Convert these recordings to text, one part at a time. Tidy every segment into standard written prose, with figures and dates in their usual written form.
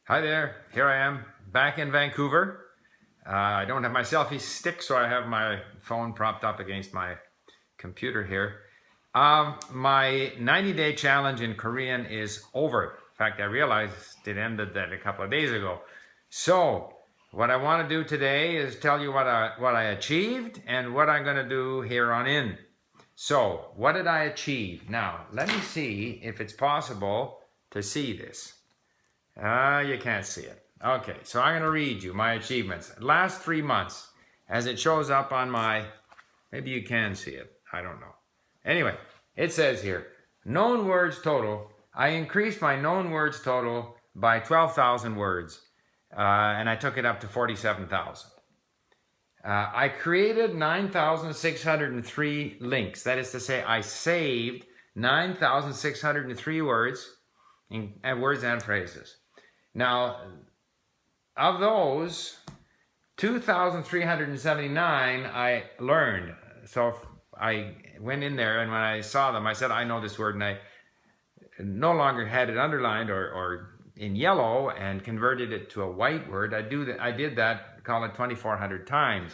Hi there, here I am back in Vancouver. I don't have my selfie stick, so I have my phone propped up against my computer here. My 90-day challenge in Korean is over. In fact, I realized it ended that a couple of days ago. So, what I want to do today is tell you what I achieved and what I'm going to do here on in. So, what did I achieve? Now, let me see if it's possible to see this. You can't see it. Okay, so I'm going to read you my achievements. Last 3 months, as it shows up on my, maybe you can see it. I don't know. Anyway, it says here, known words total. I increased my known words total by 12,000 words, and I took it up to 47,000. I created 9,603 links. That is to say, I saved 9,603 words and phrases. Now, of those, 2,379 I learned. So I went in there, and when I saw them, I said, I know this word, and I no longer had it underlined or in yellow and converted it to a white word. I did that, call it 2,400 times.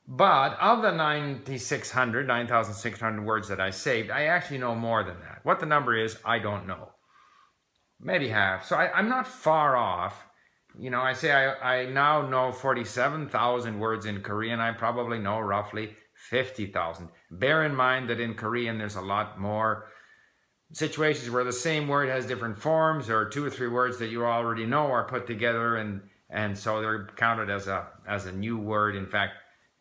But of the 9,600 words that I saved, I actually know more than that. What the number is, I don't know. Maybe half. So I'm not far off. You know, I say I now know 47,000 words in Korean. I probably know roughly 50,000. Bear in mind that in Korean there's a lot more situations where the same word has different forms, or 2 or 3 words that you already know are put together, and so they're counted as a new word. In fact,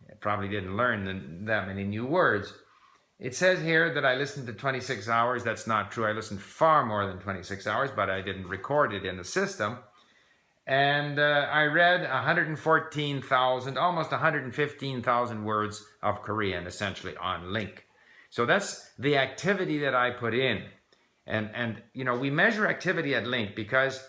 I probably didn't learn that many new words. It says here that I listened to 26 hours. That's not true. I listened far more than 26 hours, but I didn't record it in the system. And I read 114,000, almost 115,000 words of Korean, essentially, on Link. So that's the activity that I put in. And you know, we measure activity at Link because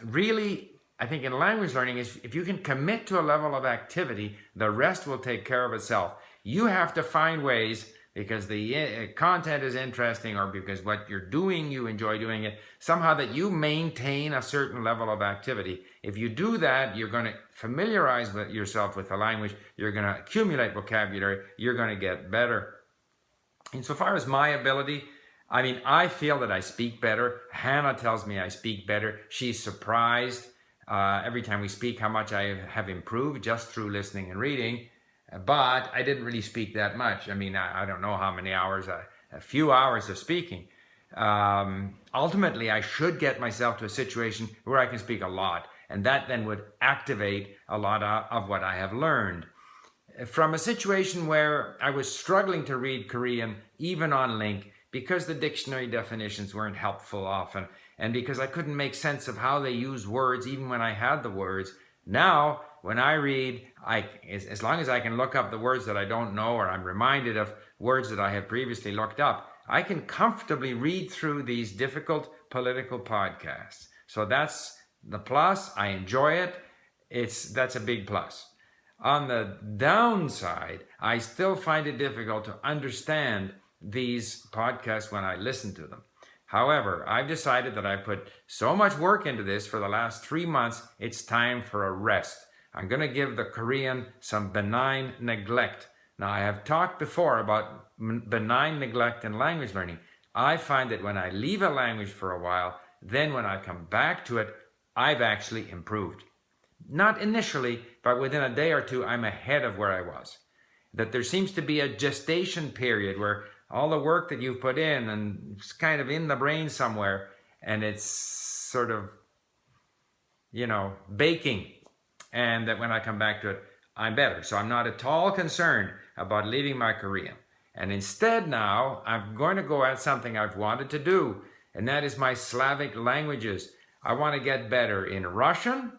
really, I think in language learning, if you can commit to a level of activity, the rest will take care of itself. You have to find ways, because the content is interesting, or because what you're doing, you enjoy doing it, somehow that you maintain a certain level of activity. If you do that, you're going to familiarize yourself with the language, you're going to accumulate vocabulary, you're going to get better. Insofar as my ability, I mean, I feel that I speak better. Hannah tells me I speak better. She's surprised every time we speak how much I have improved just through listening and reading. But I didn't really speak that much. I mean, I don't know how many hours, a few hours of speaking. Ultimately, I should get myself to a situation where I can speak a lot. And that then would activate a lot of what I have learned. From a situation where I was struggling to read Korean, even on Link, because the dictionary definitions weren't helpful often, and because I couldn't make sense of how they use words even when I had the words, now, when I read, as long as I can look up the words that I don't know, or I'm reminded of words that I have previously looked up, I can comfortably read through these difficult political podcasts. So that's the plus. I enjoy it. That's a big plus. On the downside, I still find it difficult to understand these podcasts when I listen to them. However, I've decided that I put so much work into this for the last 3 months, it's time for a rest. I'm going to give the Korean some benign neglect. Now, I have talked before about benign neglect in language learning. I find that when I leave a language for a while, then when I come back to it, I've actually improved. Not initially, but within a day or two, I'm ahead of where I was. That there seems to be a gestation period where all the work that you've put in, and it's kind of in the brain somewhere, and it's sort of, you know, baking. And that when I come back to it, I'm better. So I'm not at all concerned about leaving my Korean. And instead now, I'm going to go at something I've wanted to do, and that is my Slavic languages. I want to get better in Russian,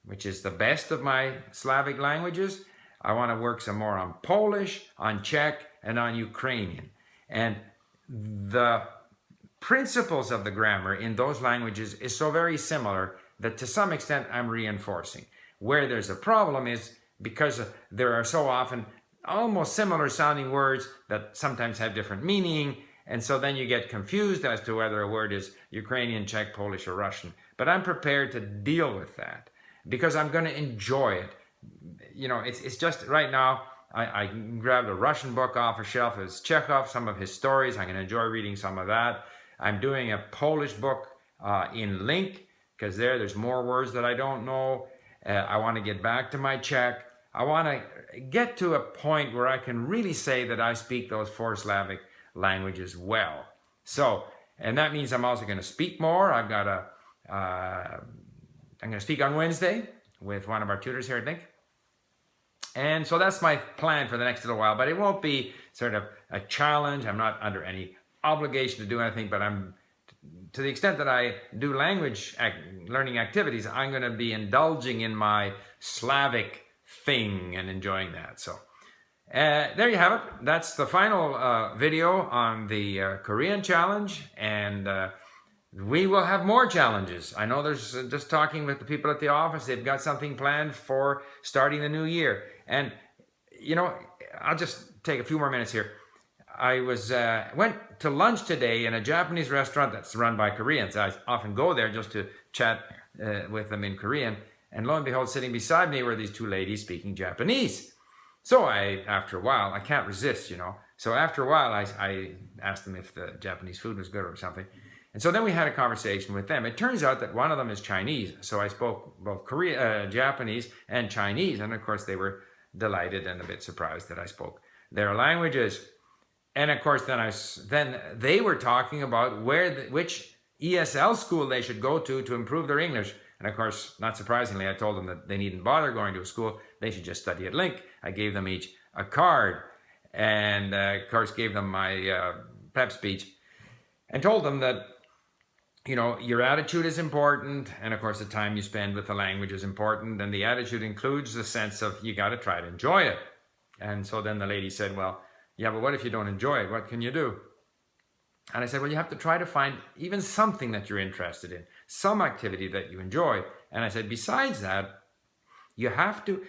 which is the best of my Slavic languages. I want to work some more on Polish, on Czech, and on Ukrainian. And the principles of the grammar in those languages is so very similar that to some extent I'm reinforcing. Where there's a problem is because there are so often almost similar sounding words that sometimes have different meaning, And so then you get confused as to whether a word is Ukrainian, Czech, Polish, or Russian. But I'm prepared to deal with that because I'm going to enjoy it. You know, it's just right now, I grabbed a Russian book off a shelf. It's Chekhov, some of his stories. I'm going to enjoy reading some of that. I'm doing a Polish book in Link because there's more words that I don't know. I want to get back to my Czech. I want to get to a point where I can really say that I speak those 4 Slavic languages well. So, and that means I'm also going to speak more. I'm going to speak on Wednesday with one of our tutors here at Link. And so that's my plan for the next little while, but it won't be sort of a challenge. I'm not under any obligation to do anything, but to the extent that I do language learning activities, I'm going to be indulging in my Slavic thing and enjoying that. So there you have it. That's the final video on the Korean challenge, and we will have more challenges. I know there's just talking with the people at the office. They've got something planned for starting the new year. And, you know, I'll just take a few more minutes here. I went to lunch today in a Japanese restaurant that's run by Koreans. I often go there just to chat with them in Korean. And lo and behold, sitting beside me were these 2 ladies speaking Japanese. So after a while, I can't resist, you know. So after a while, I asked them if the Japanese food was good or something. And so then we had a conversation with them. It turns out that one of them is Chinese. So I spoke both Japanese and Chinese. And of course, they were delighted and a bit surprised that I spoke their languages. And of course, then they were talking about which ESL school they should go to improve their English. And of course, not surprisingly, I told them that they needn't bother going to a school. They should just study at Link. I gave them each a card and, of course, gave them my pep speech and told them that, you know, your attitude is important. And, of course, the time you spend with the language is important. And the attitude includes the sense of you got to try to enjoy it. And so then the lady said, well, yeah, but what if you don't enjoy it? What can you do? And I said, well, you have to try to find even something that you're interested in, some activity that you enjoy. And I said, besides that, you have to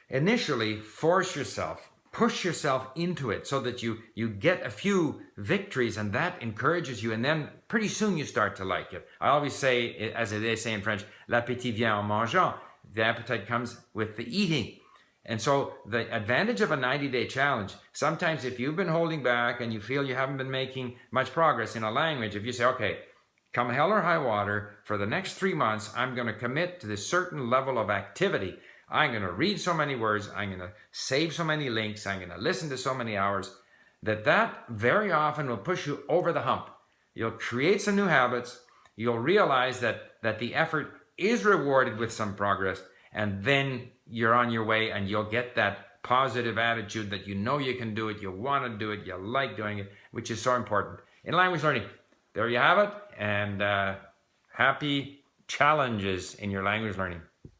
initially force yourself, push yourself into it so that you get a few victories and that encourages you. And then pretty soon you start to like it. I always say, as they say in French, l'appétit vient en mangeant. The appetite comes with the eating. And so the advantage of a 90-day challenge, sometimes if you've been holding back and you feel you haven't been making much progress in a language, if you say, okay, come hell or high water, for the next 3 months, I'm going to commit to this certain level of activity. I'm going to read so many words, I'm going to save so many links, I'm going to listen to so many hours, that very often will push you over the hump. You'll create some new habits, you'll realize that the effort is rewarded with some progress, and then you're on your way and you'll get that positive attitude that you know you can do it, you want to do it, you like doing it, which is so important in language learning. There you have it, and happy challenges in your language learning.